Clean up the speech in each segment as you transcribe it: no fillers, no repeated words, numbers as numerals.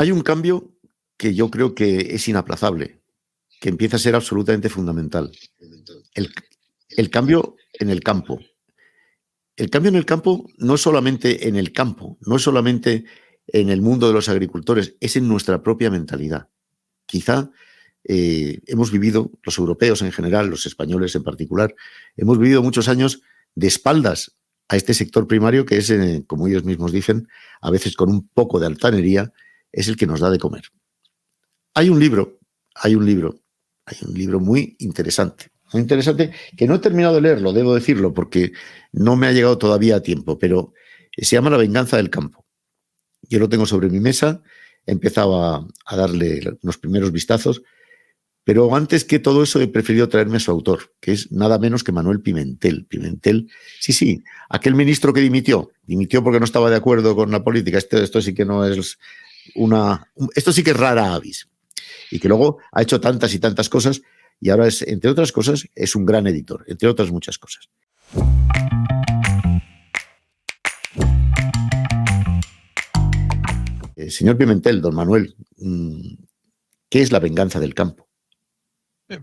Hay un cambio que yo creo que es inaplazable, que empieza a ser absolutamente fundamental. El, el cambio en el campo. El cambio en el campo no es solamente en el campo, no es solamente en el mundo de los agricultores, es en nuestra propia mentalidad. Quizá hemos vivido, los europeos en general, los españoles en particular, hemos vivido muchos años de espaldas a este sector primario que es, como ellos mismos dicen, a veces con un poco de altanería, es el que nos da de comer. Hay un libro, hay un libro, hay un libro muy interesante, que no he terminado de leerlo, debo decirlo, porque no me ha llegado todavía a tiempo, pero se llama La venganza del campo. Yo lo tengo sobre mi mesa, he empezado a darle los primeros vistazos, pero antes que todo eso he preferido traerme a su autor, que es nada menos que Manuel Pimentel. Pimentel, sí, aquel ministro que dimitió porque no estaba de acuerdo con la política. Esto sí que no es esto sí que es rara avis. Y que luego ha hecho tantas y tantas cosas y ahora es, entre otras cosas, es un gran editor, entre otras muchas cosas. Señor Pimentel, don Manuel, ¿qué es la venganza del campo?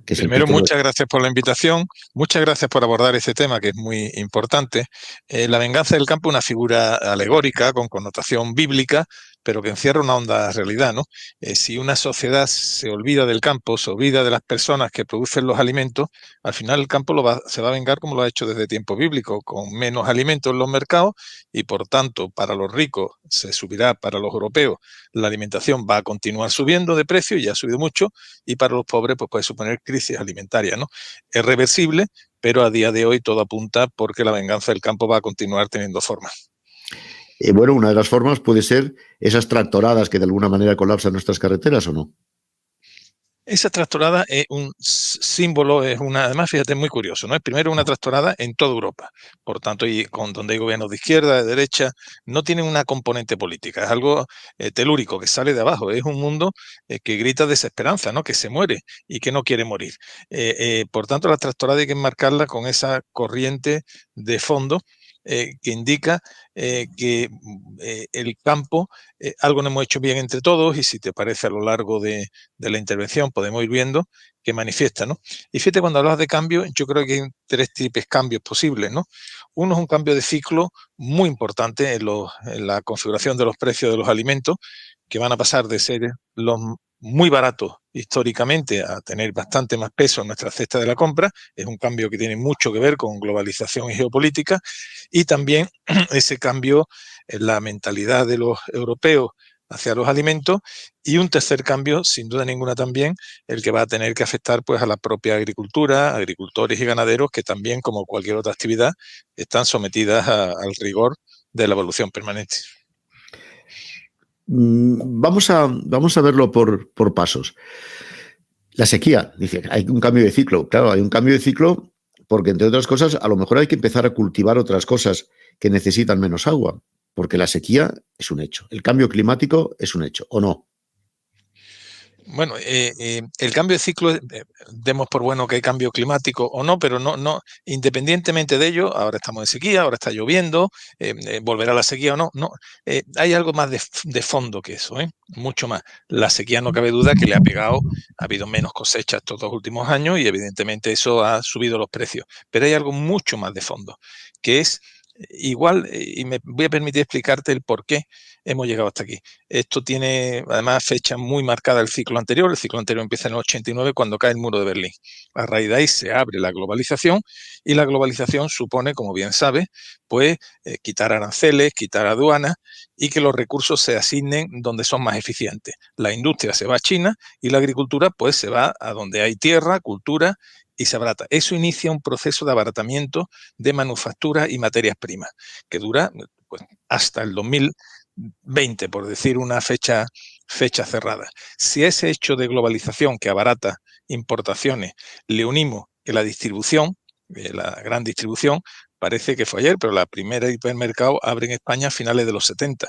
Primero, muchas gracias por la invitación, muchas gracias por abordar este tema que es muy importante. La venganza del campo es una figura alegórica con connotación bíblica, pero que encierra una honda realidad, ¿no? Si una sociedad se olvida del campo, se olvida de las personas que producen los alimentos, al final el campo se va a vengar como lo ha hecho desde tiempo bíblico, con menos alimentos en los mercados y, por tanto, para los ricos se subirá, para los europeos la alimentación va a continuar subiendo de precio, y ya ha subido mucho, y para los pobres pues puede suponer crisis alimentaria, ¿no? Es reversible, pero a día de hoy todo apunta porque la venganza del campo va a continuar teniendo forma. Bueno, una de las formas puede ser esas tractoradas que de alguna manera colapsan nuestras carreteras, ¿o no? Esa tractorada es un símbolo, además, fíjate, muy curioso, ¿no? Es primero una tractorada en toda Europa, por tanto, y donde hay gobiernos de izquierda, de derecha, no tienen una componente política, es algo telúrico, que sale de abajo, es un mundo que grita desesperanza, ¿no? Que se muere y que no quiere morir. Por tanto, la tractorada hay que enmarcarla con esa corriente de fondo que indica que el campo, algo no hemos hecho bien entre todos, y si te parece, a lo largo de la intervención podemos ir viendo que manifiesta, ¿no? Y fíjate, cuando hablas de cambio, yo creo que hay tres tipos de cambios posibles, ¿no? Uno es un cambio de ciclo muy importante en la configuración de los precios de los alimentos, que van a pasar de ser los muy baratos históricamente a tener bastante más peso en nuestra cesta de la compra. Es un cambio que tiene mucho que ver con globalización y geopolítica, y también ese cambio en la mentalidad de los europeos hacia los alimentos, y un tercer cambio, sin duda ninguna también, el que va a tener que afectar pues a la propia agricultura, agricultores y ganaderos, que también, como cualquier otra actividad, están sometidas al rigor de la evolución permanente. Vamos a verlo por pasos. La sequía, dice, hay un cambio de ciclo. Claro, hay un cambio de ciclo porque, entre otras cosas, a lo mejor hay que empezar a cultivar otras cosas que necesitan menos agua, porque la sequía es un hecho. El cambio climático es un hecho, ¿o no? Bueno, el cambio de ciclo, demos por bueno que hay cambio climático o no, pero no, independientemente de ello, ahora estamos en sequía, ahora está lloviendo, volverá la sequía o no, hay algo más de fondo que eso, mucho más. La sequía, no cabe duda que le ha pegado, ha habido menos cosechas estos 2 últimos años y evidentemente eso ha subido los precios, pero hay algo mucho más de fondo, que es igual, y me voy a permitir explicarte el por qué hemos llegado hasta aquí. Esto tiene además fecha muy marcada el ciclo anterior. El ciclo anterior empieza en el 89, cuando cae el muro de Berlín. A raíz de ahí se abre la globalización, y la globalización supone, como bien sabes, pues quitar aranceles, quitar aduanas, y que los recursos se asignen donde son más eficientes. La industria se va a China y la agricultura pues se va a donde hay tierra, cultura, y se abarata. Eso inicia un proceso de abaratamiento de manufactura y materias primas que dura pues, hasta el 2020, por decir una fecha cerrada. Si a ese hecho de globalización que abarata importaciones le unimos que la distribución, la gran distribución, parece que fue ayer, pero la primera hipermercado abre en España a finales de los 70.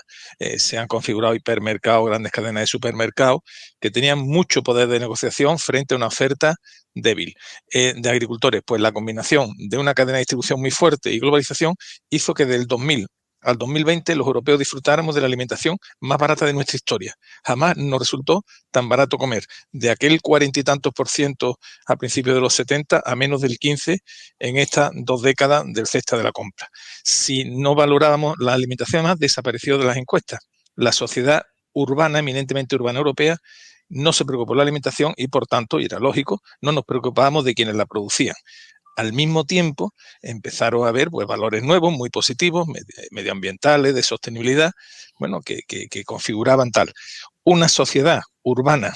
Se han configurado hipermercados, grandes cadenas de supermercados, que tenían mucho poder de negociación frente a una oferta débil. De agricultores, pues la combinación de una cadena de distribución muy fuerte y globalización hizo que del 2000 al 2020 los europeos disfrutáramos de la alimentación más barata de nuestra historia. Jamás nos resultó tan barato comer. De aquel 40 y tantos por ciento a principios de los 70 a menos del 15 en estas 2 décadas del cesta de la compra. Si no valorábamos la alimentación, además desapareció de las encuestas. La sociedad urbana, eminentemente urbana europea, no se preocupó por la alimentación y, por tanto, y era lógico, no nos preocupábamos de quienes la producían. Al mismo tiempo, empezaron a haber pues, valores nuevos, muy positivos, medioambientales, de sostenibilidad, bueno, que configuraban tal. Una sociedad urbana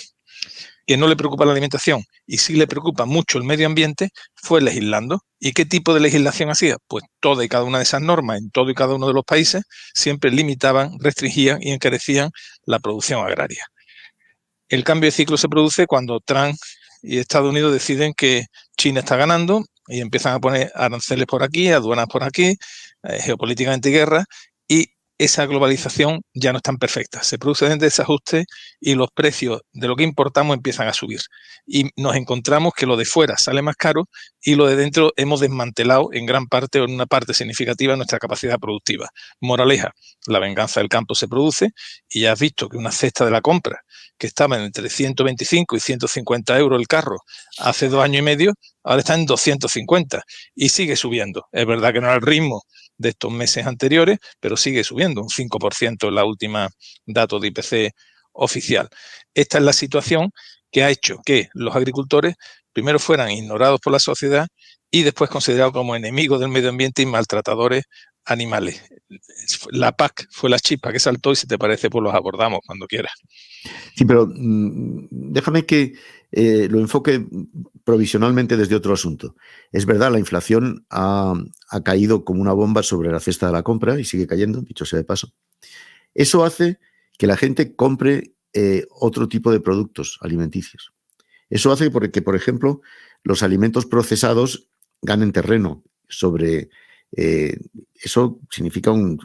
que no le preocupa la alimentación y sí le preocupa mucho el medio ambiente, fue legislando. ¿Y qué tipo de legislación hacía? Pues toda y cada una de esas normas en todo y cada uno de los países siempre limitaban, restringían y encarecían la producción agraria. El cambio de ciclo se produce cuando Trump y Estados Unidos deciden que China está ganando y empiezan a poner aranceles por aquí, aduanas por aquí, geopolíticamente guerra, y esa globalización ya no es tan perfecta. Se produce un desajuste y los precios de lo que importamos empiezan a subir. Y nos encontramos que lo de fuera sale más caro y lo de dentro hemos desmantelado en gran parte o en una parte significativa nuestra capacidad productiva. Moraleja, la venganza del campo se produce y ya has visto que una cesta de la compra que estaba entre 125 y 150 euros el carro hace 2 años y medio, ahora está en 250 y sigue subiendo. Es verdad que no al ritmo de estos meses anteriores, pero sigue subiendo un 5% en la última datos de IPC oficial. Esta es la situación que ha hecho que los agricultores primero fueran ignorados por la sociedad y después considerados como enemigos del medio ambiente y maltratadores animales. La PAC fue la chispa que saltó y si te parece pues los abordamos cuando quieras. Sí, pero déjame que lo enfoque provisionalmente desde otro asunto. Es verdad, la inflación ha caído como una bomba sobre la cesta de la compra y sigue cayendo, dicho sea de paso. Eso hace que la gente compre otro tipo de productos alimenticios. Eso hace que, por ejemplo, los alimentos procesados ganen terreno sobre... eso significa un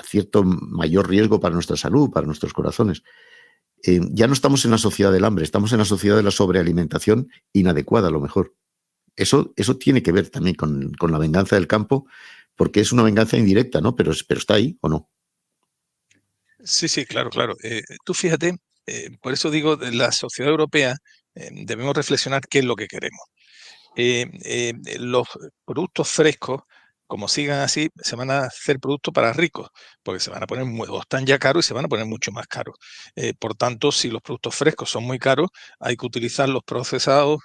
cierto mayor riesgo para nuestra salud, para nuestros corazones. Ya no estamos en la sociedad del hambre, estamos en la sociedad de la sobrealimentación inadecuada, a lo mejor. Eso tiene que ver también con la venganza del campo, porque es una venganza indirecta, ¿no? Pero está ahí, ¿o no? Sí, claro. Tú fíjate, por eso digo, de la sociedad europea debemos reflexionar qué es lo que queremos. Los productos frescos, como sigan así, se van a hacer productos para ricos, porque se van a poner, o están ya caros y se van a poner mucho más caros. Por tanto, si los productos frescos son muy caros, hay que utilizar los procesados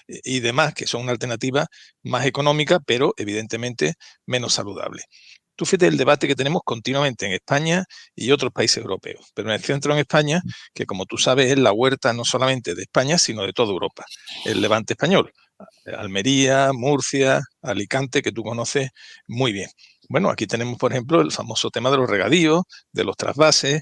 y demás, que son una alternativa más económica, pero evidentemente menos saludable. Tú fíjate el debate que tenemos continuamente en España y otros países europeos, pero en el centro en España, que como tú sabes es la huerta no solamente de España, sino de toda Europa, el Levante español. Almería, Murcia, Alicante, que tú conoces muy bien. Bueno, aquí tenemos, por ejemplo, el famoso tema de los regadíos, de los trasvases.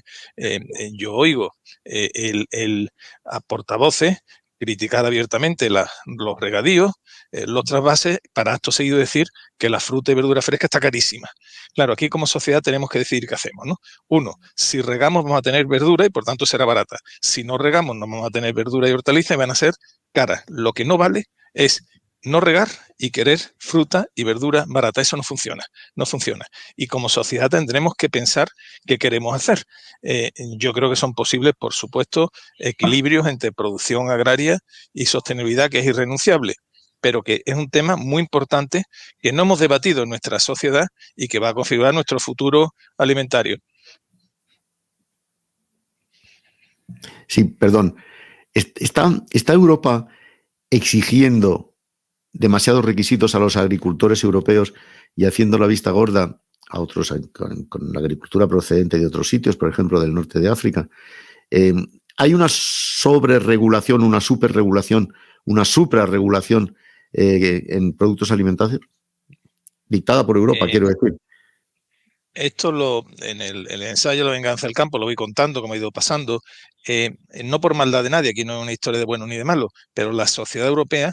Yo oigo el a portavoces criticar abiertamente los regadíos, los trasvases, para acto seguido decir que la fruta y verdura fresca está carísima. Claro, aquí como sociedad tenemos que decidir qué hacemos, ¿no? Uno, si regamos vamos a tener verdura y por tanto será barata. Si no regamos no vamos a tener verdura y hortalizas y van a ser caras. Lo que no vale es no regar y querer fruta y verdura barata. Eso no funciona, no funciona. Y como sociedad tendremos que pensar qué queremos hacer. Yo creo que son posibles, por supuesto, equilibrios entre producción agraria y sostenibilidad, que es irrenunciable, pero que es un tema muy importante que no hemos debatido en nuestra sociedad y que va a configurar nuestro futuro alimentario. Sí, perdón. ¿Está Europa exigiendo demasiados requisitos a los agricultores europeos y haciendo la vista gorda a otros con la agricultura procedente de otros sitios, por ejemplo, del norte de África? ¿Hay una sobreregulación, una superregulación, una suprarregulación en productos alimentarios? Dictada por Europa, quiero decir. Esto en el ensayo La venganza del campo lo voy contando, como ha ido pasando, no por maldad de nadie, aquí no es una historia de bueno ni de malo, pero la sociedad europea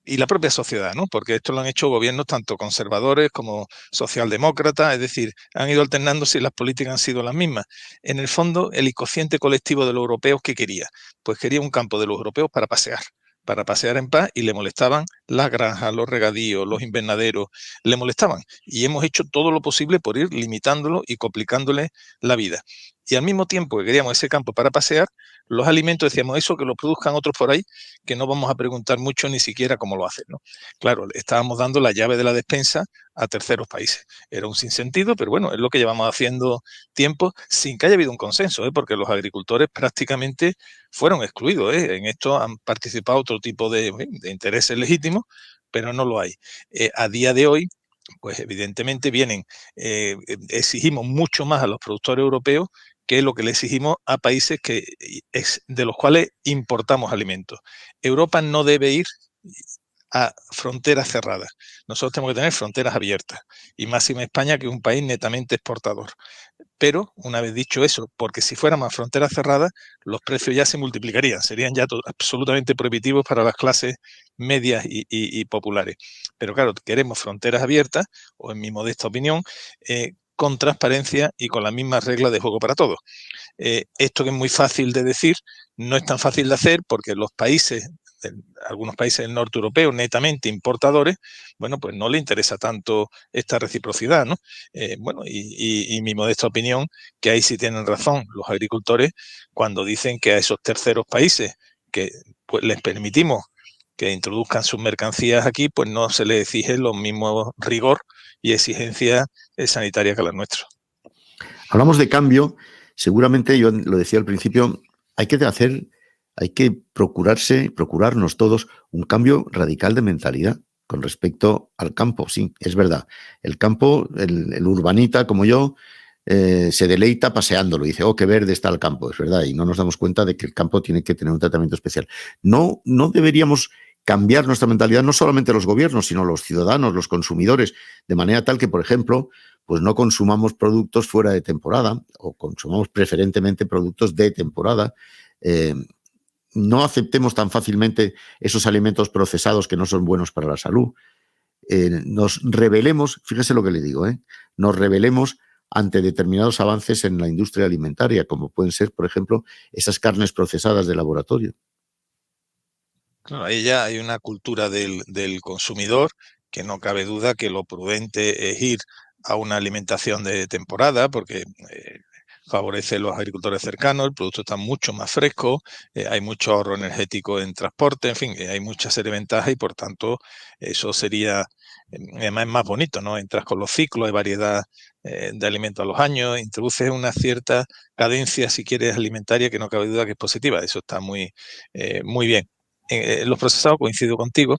y la propia sociedad, ¿no? Porque esto lo han hecho gobiernos tanto conservadores como socialdemócratas, es decir, han ido alternando si las políticas han sido las mismas. En el fondo, el inconsciente colectivo de los europeos, ¿qué quería? Pues quería un campo de los europeos para pasear. para pasear en paz y le molestaban las granjas, los regadíos, los invernaderos, le molestaban. Y hemos hecho todo lo posible por ir limitándolo y complicándole la vida. Y al mismo tiempo que queríamos ese campo para pasear, los alimentos decíamos eso, que lo produzcan otros por ahí, que no vamos a preguntar mucho ni siquiera cómo lo hacen, ¿no? Claro, estábamos dando la llave de la despensa a terceros países. Era un sinsentido, pero bueno, es lo que llevamos haciendo tiempo sin que haya habido un consenso, porque los agricultores prácticamente fueron excluidos. En esto han participado otro tipo de intereses legítimos, pero no lo hay. A día de hoy, pues evidentemente exigimos mucho más a los productores europeos que lo que le exigimos a países de los cuales importamos alimentos. Europa no debe ir a fronteras cerradas. Nosotros tenemos que tener fronteras abiertas, y máxima España, que es un país netamente exportador. Pero, una vez dicho eso, porque si fuéramos a fronteras cerradas, los precios ya se multiplicarían, serían ya absolutamente prohibitivos para las clases medias y populares. Pero claro, queremos fronteras abiertas, o en mi modesta opinión, con transparencia y con las mismas reglas de juego para todos. Esto que es muy fácil de decir, no es tan fácil de hacer, porque algunos países del norte europeo, netamente importadores, bueno, pues no le interesa tanto esta reciprocidad, ¿no? Y mi modesta opinión, que ahí sí tienen razón los agricultores cuando dicen que a esos terceros países que pues les permitimos que introduzcan sus mercancías aquí, pues no se les exige los mismos rigor y exigencias sanitarias que las nuestras. Hablamos de cambio, seguramente yo lo decía al principio, hay que procurarnos todos un cambio radical de mentalidad con respecto al campo. Sí, es verdad. El campo, el urbanita como yo, se deleita paseándolo y dice, oh, qué verde está el campo, es verdad, y no nos damos cuenta de que el campo tiene que tener un tratamiento especial. No deberíamos cambiar nuestra mentalidad, no solamente los gobiernos, sino los ciudadanos, los consumidores, de manera tal que, por ejemplo, pues no consumamos productos fuera de temporada o consumamos preferentemente productos de temporada. No aceptemos tan fácilmente esos alimentos procesados que no son buenos para la salud. Nos rebelemos, fíjese lo que le digo, nos rebelemos ante determinados avances en la industria alimentaria, como pueden ser, por ejemplo, esas carnes procesadas de laboratorio. Claro, ahí ya hay una cultura del consumidor, que no cabe duda que lo prudente es ir a una alimentación de temporada, porque favorece a los agricultores cercanos, el producto está mucho más fresco, hay mucho ahorro energético en transporte, en fin, hay muchas serie de ventajas, y por tanto eso sería, además es más bonito, ¿no? Entras con los ciclos, hay variedad de alimentos a los años, introduces una cierta cadencia, si quieres, alimentaria, que no cabe duda que es positiva. Eso está muy bien. Los procesados, coincido contigo,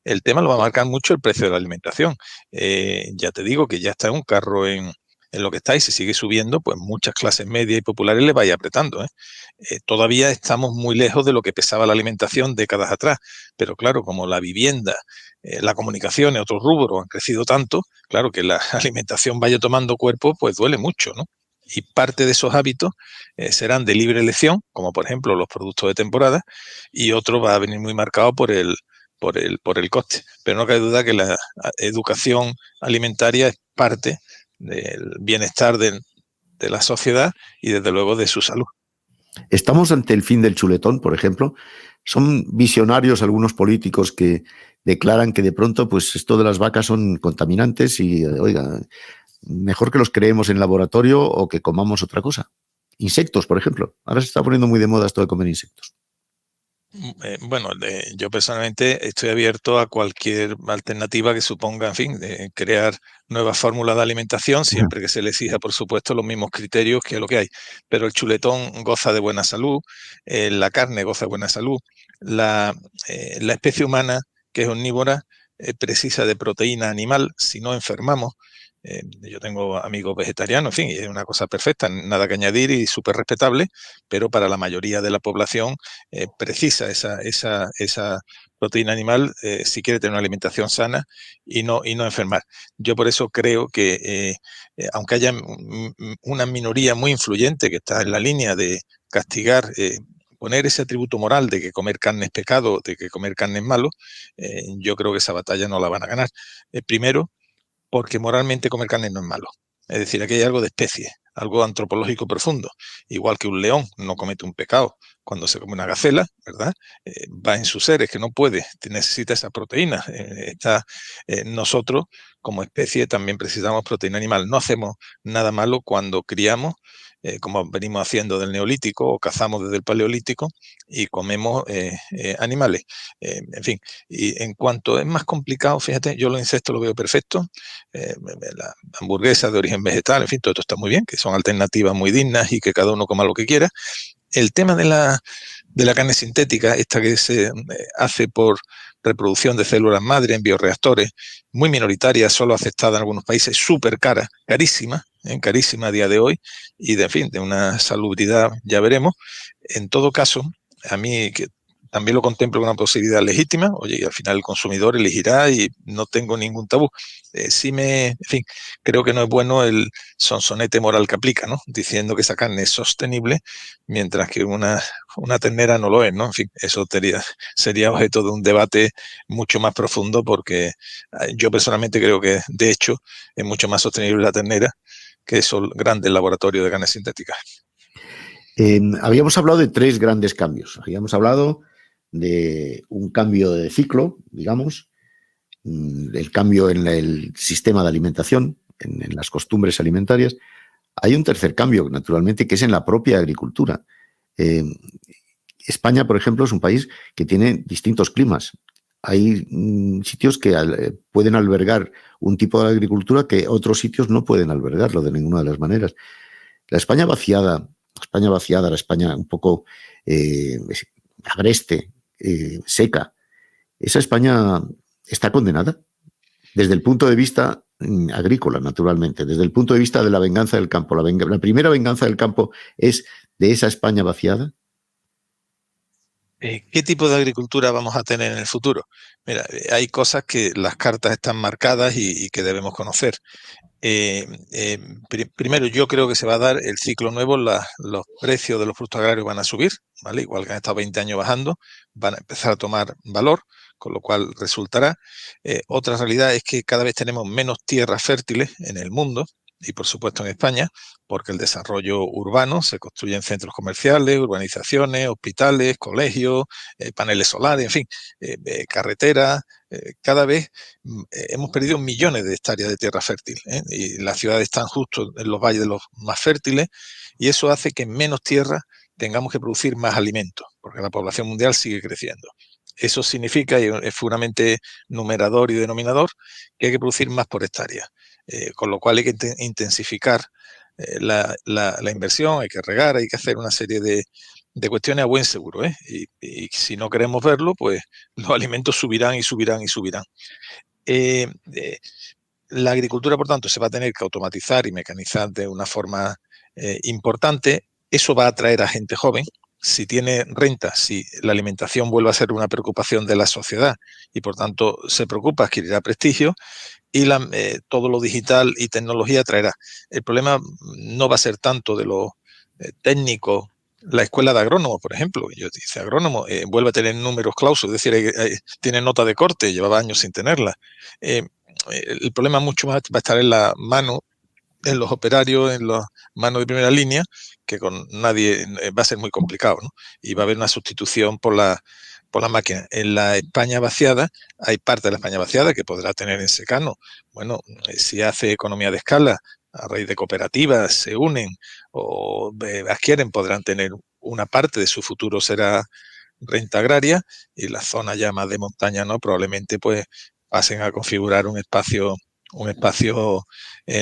el tema lo va a marcar mucho el precio de la alimentación. Ya te digo que ya está en un carro en lo que está, y si sigue subiendo, pues muchas clases medias y populares le vaya apretando. Todavía estamos muy lejos de lo que pesaba la alimentación décadas atrás, pero claro, como la vivienda, la comunicación y otros rubros han crecido tanto, claro, que la alimentación vaya tomando cuerpo, pues duele mucho, ¿no? Y parte de esos hábitos serán de libre elección, como por ejemplo los productos de temporada, y otro va a venir muy marcado por el coste. Pero no cabe duda que la educación alimentaria es parte del bienestar de la sociedad y desde luego de su salud. Estamos ante el fin del chuletón, por ejemplo. Son visionarios algunos políticos que declaran que de pronto pues esto de las vacas son contaminantes y, oiga, mejor que los creemos en laboratorio o que comamos otra cosa. Insectos, por ejemplo. Ahora se está poniendo muy de moda esto de comer insectos. Bueno, yo personalmente estoy abierto a cualquier alternativa que suponga, en fin, de crear nuevas fórmulas de alimentación, siempre que se le exija, por supuesto, los mismos criterios que lo que hay. Pero el chuletón goza de buena salud, la carne goza de buena salud, la especie humana, que es omnívora, precisa de proteína animal, si no enfermamos. Yo tengo amigos vegetarianos, en fin, y es una cosa perfecta, nada que añadir y súper respetable, pero para la mayoría de la población precisa esa proteína animal si quiere tener una alimentación sana y no enfermar. Yo por eso creo que, aunque haya una minoría muy influyente que está en la línea de castigar, poner ese atributo moral de que comer carne es pecado, de que comer carne es malo, yo creo que esa batalla no la van a ganar. Primero, porque moralmente comer carne no es malo. Es decir, aquí hay algo de especie, algo antropológico profundo. Igual que un león no comete un pecado cuando se come una gacela, ¿verdad? Va en sus seres, que no puede, necesita esa proteína. Nosotros, como especie, también precisamos proteína animal. No hacemos nada malo cuando criamos, como venimos haciendo del Neolítico o cazamos desde el Paleolítico y comemos animales. En fin, y en cuanto es más complicado, fíjate, yo los insectos lo veo perfecto. La hamburguesa de origen vegetal, en fin, todo esto está muy bien, que son alternativas muy dignas y que cada uno coma lo que quiera. El tema de la carne sintética, esta que se hace por reproducción de células madre en bioreactores, muy minoritaria, solo aceptada en algunos países, súper cara, carísima a día de hoy, y de, en fin, de una salubridad ya veremos. En todo caso, a mí que también lo contemplo como una posibilidad legítima, oye, y al final el consumidor elegirá y no tengo ningún tabú. En fin, creo que no es bueno el sonsonete moral que aplica, ¿no? Diciendo que esa carne es sostenible, mientras que una ternera no lo es, ¿no? En fin, eso sería objeto de un debate mucho más profundo, porque yo personalmente creo que, de hecho, es mucho más sostenible la ternera que esos grandes laboratorios de carnes sintéticas. Habíamos hablado de 3 grandes cambios. Habíamos hablado de un cambio de ciclo, digamos, el cambio en el sistema de alimentación, en las costumbres alimentarias. Hay un tercer cambio, naturalmente, que es en la propia agricultura. España, por ejemplo, es un país que tiene distintos climas. Hay sitios que pueden albergar un tipo de agricultura que otros sitios no pueden albergarlo de ninguna de las maneras. La España vaciada, la España un poco agreste, seca, esa España está condenada desde el punto de vista agrícola, naturalmente, desde el punto de vista de la venganza del campo. La primera venganza del campo es de esa España vaciada. ¿Qué tipo de agricultura vamos a tener en el futuro? Mira, hay cosas que las cartas están marcadas y que debemos conocer. Primero, yo creo que se va a dar el ciclo nuevo, los precios de los productos agrarios van a subir, ¿vale? Igual que han estado 20 años bajando, van a empezar a tomar valor, con lo cual resultará. Otra realidad es que cada vez tenemos menos tierras fértiles en el mundo, y por supuesto en España, porque el desarrollo urbano se construye en centros comerciales, urbanizaciones, hospitales, colegios, paneles solares, en fin, carreteras. Cada vez hemos perdido millones de hectáreas de tierra fértil, y las ciudades están justo en los valles de los más fértiles, y eso hace que en menos tierra tengamos que producir más alimentos, porque la población mundial sigue creciendo. Eso significa, y es puramente numerador y denominador, que hay que producir más por hectárea, con lo cual hay que intensificar la inversión, hay que regar, hay que hacer una serie de cuestiones a buen seguro, y si no queremos verlo, pues los alimentos subirán y subirán y subirán. La agricultura, por tanto, se va a tener que automatizar y mecanizar de una forma importante. Eso va a atraer a gente joven. Si tiene renta, si la alimentación vuelve a ser una preocupación de la sociedad y, por tanto, se preocupa, adquirirá prestigio, y todo lo digital y tecnología traerá. El problema no va a ser tanto de los técnicos. La escuela de agrónomos, por ejemplo, yo dice agrónomo, vuelve a tener números clausos, es decir, tiene nota de corte, llevaba años sin tenerla. El problema mucho más va a estar en la mano, en los operarios, en las manos de primera línea, que con nadie va a ser muy complicado, ¿no? Y va a haber una sustitución por la máquina. En la España vaciada, hay parte de la España vaciada que podrá tener en secano. Bueno, si hace economía de escala, a raíz de cooperativas, se unen o adquieren, podrán tener una parte de su futuro será renta agraria, y las zonas ya más de montaña, ¿no? Probablemente pues pasen a configurar un espacio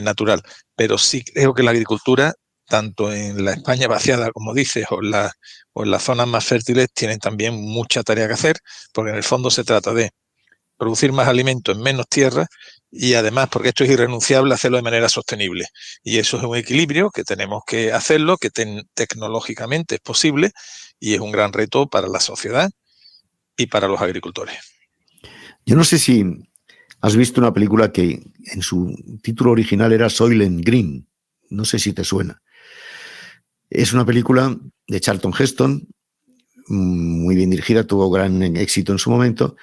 natural. Pero sí creo que la agricultura, tanto en la España vaciada, como dices, o en las zonas más fértiles, tienen también mucha tarea que hacer, porque en el fondo se trata de producir más alimentos en menos tierra, y además, porque esto es irrenunciable, hacerlo de manera sostenible. Y eso es un equilibrio que tenemos que hacerlo, que tecnológicamente es posible, y es un gran reto para la sociedad y para los agricultores. Yo no sé si has visto una película que en su título original era Soylent Green. No sé si te suena. Es una película de Charlton Heston, muy bien dirigida, tuvo gran éxito en su momento,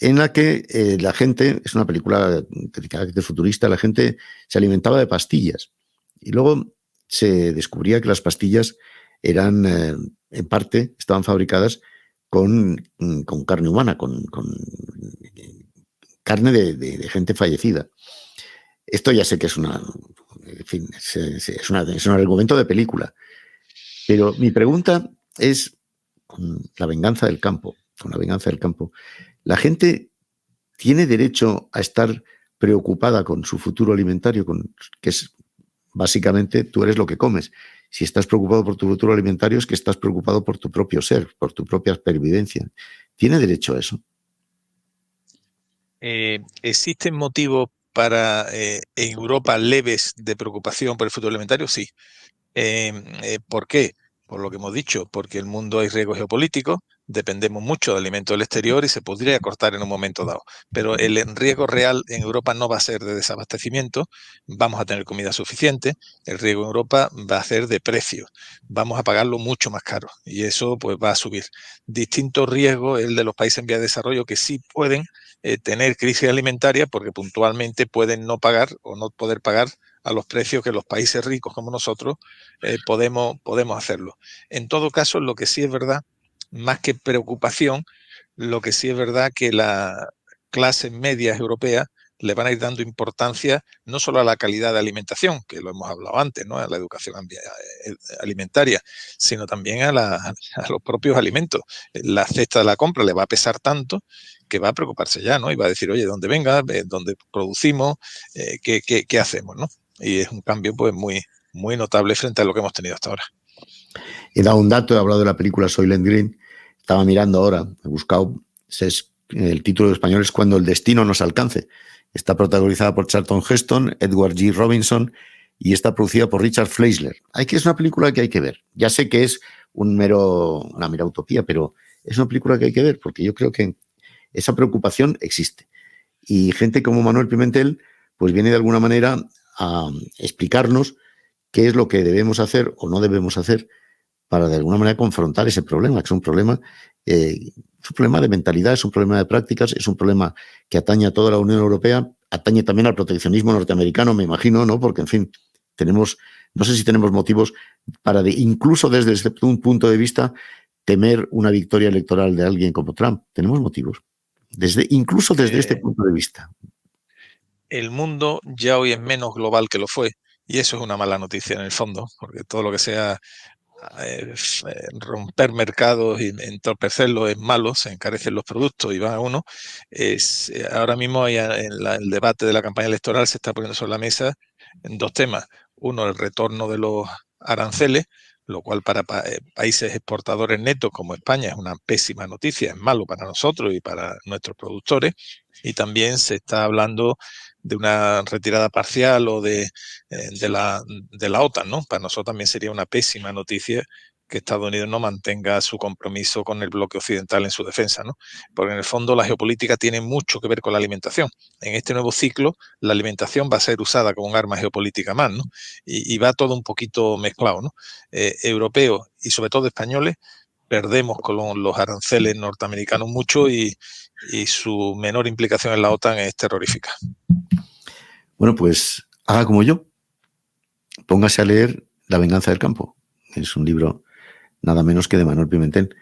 en la que la gente, es una película de carácter futurista, la gente se alimentaba de pastillas. Y luego se descubría que las pastillas eran, en parte, estaban fabricadas con carne humana, con carne de gente fallecida. Esto ya sé que es en fin, es un argumento de película. Pero mi pregunta es, con la venganza del campo, ¿la gente tiene derecho a estar preocupada con su futuro alimentario, que es básicamente tú eres lo que comes? Si estás preocupado por tu futuro alimentario es que estás preocupado por tu propio ser, por tu propia pervivencia. ¿Tiene derecho a eso? ¿Existen motivos para en Europa leves de preocupación por el futuro alimentario? Sí. ¿Por qué? Por lo que hemos dicho, porque el mundo hay riesgos geopolíticos, dependemos mucho de alimentos del exterior y se podría cortar en un momento dado. Pero el riesgo real en Europa no va a ser de desabastecimiento, vamos a tener comida suficiente, el riesgo en Europa va a ser de precios, vamos a pagarlo mucho más caro y eso pues va a subir. Distinto riesgo es el de los países en vía de desarrollo que sí pueden tener crisis alimentaria porque puntualmente pueden no pagar o no poder pagar a los precios que los países ricos como nosotros podemos hacerlo. En todo caso, lo que sí es verdad, más que preocupación, lo que sí es verdad que las clases medias europeas le van a ir dando importancia no solo a la calidad de alimentación, que lo hemos hablado antes, ¿no? A la educación alimentaria, sino también a los propios alimentos. La cesta de la compra le va a pesar tanto que va a preocuparse ya, ¿no? Y va a decir, oye, ¿dónde venga? ¿Dónde producimos? ¿Qué hacemos, no? Y es un cambio pues muy notable frente a lo que hemos tenido hasta ahora. He dado un dato, he hablado de la película Soylent Green, estaba mirando ahora, he buscado, el título español es Cuando el destino nos alcance. Está protagonizada por Charlton Heston, Edward G. Robinson y está producida por Richard Fleischer. Es una película que hay que ver. Ya sé que es una mera utopía, pero es una película que hay que ver porque yo creo que esa preocupación existe. Y gente como Manuel Pimentel pues viene de alguna manera a explicarnos qué es lo que debemos hacer o no debemos hacer para de alguna manera confrontar ese problema, que es un problema de mentalidad, es un problema de prácticas, es un problema que atañe a toda la Unión Europea, atañe también al proteccionismo norteamericano, me imagino, ¿no? Porque, en fin, no sé si tenemos motivos para, incluso desde un punto de vista, temer una victoria electoral de alguien como Trump. Tenemos motivos, incluso desde este punto de vista. El mundo ya hoy es menos global que lo fue, y eso es una mala noticia en el fondo, porque todo lo que sea romper mercados y entorpecerlos es malo, se encarecen los productos y va a uno. Ahora mismo el debate de la campaña electoral se está poniendo sobre la mesa en dos temas. Uno, el retorno de los aranceles, lo cual para países exportadores netos como España es una pésima noticia, es malo para nosotros y para nuestros productores. Y también se está hablando de una retirada parcial o de la OTAN, ¿no? Para nosotros también sería una pésima noticia que Estados Unidos no mantenga su compromiso con el bloque occidental en su defensa, ¿no? Porque en el fondo la geopolítica tiene mucho que ver con la alimentación. En este nuevo ciclo, la alimentación va a ser usada como un arma geopolítica más, ¿no? Y va todo un poquito mezclado, ¿no? Europeos y sobre todo españoles perdemos con los aranceles norteamericanos mucho y su menor implicación en la OTAN es terrorífica. Bueno, pues haga como yo. Póngase a leer La venganza del campo. Es un libro nada menos que de Manuel Pimentel.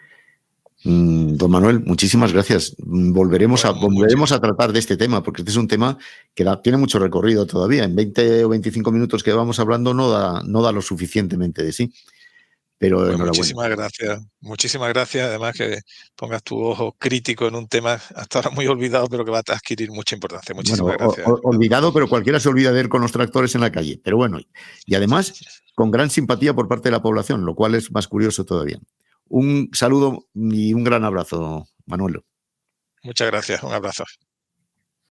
Don Manuel, muchísimas gracias. Volveremos a tratar de este tema, porque este es un tema que tiene mucho recorrido todavía. En 20 o 25 minutos que vamos hablando no da lo suficientemente de sí. Pero pues enhorabuena. Muchísimas gracias. Además que pongas tu ojo crítico en un tema hasta ahora muy olvidado, pero que va a adquirir mucha importancia. Muchísimas gracias. Olvidado, pero cualquiera se olvida de ir con los tractores en la calle. Pero bueno, y además con gran simpatía por parte de la población, lo cual es más curioso todavía. Un saludo y un gran abrazo, Manuel. Muchas gracias. Un abrazo.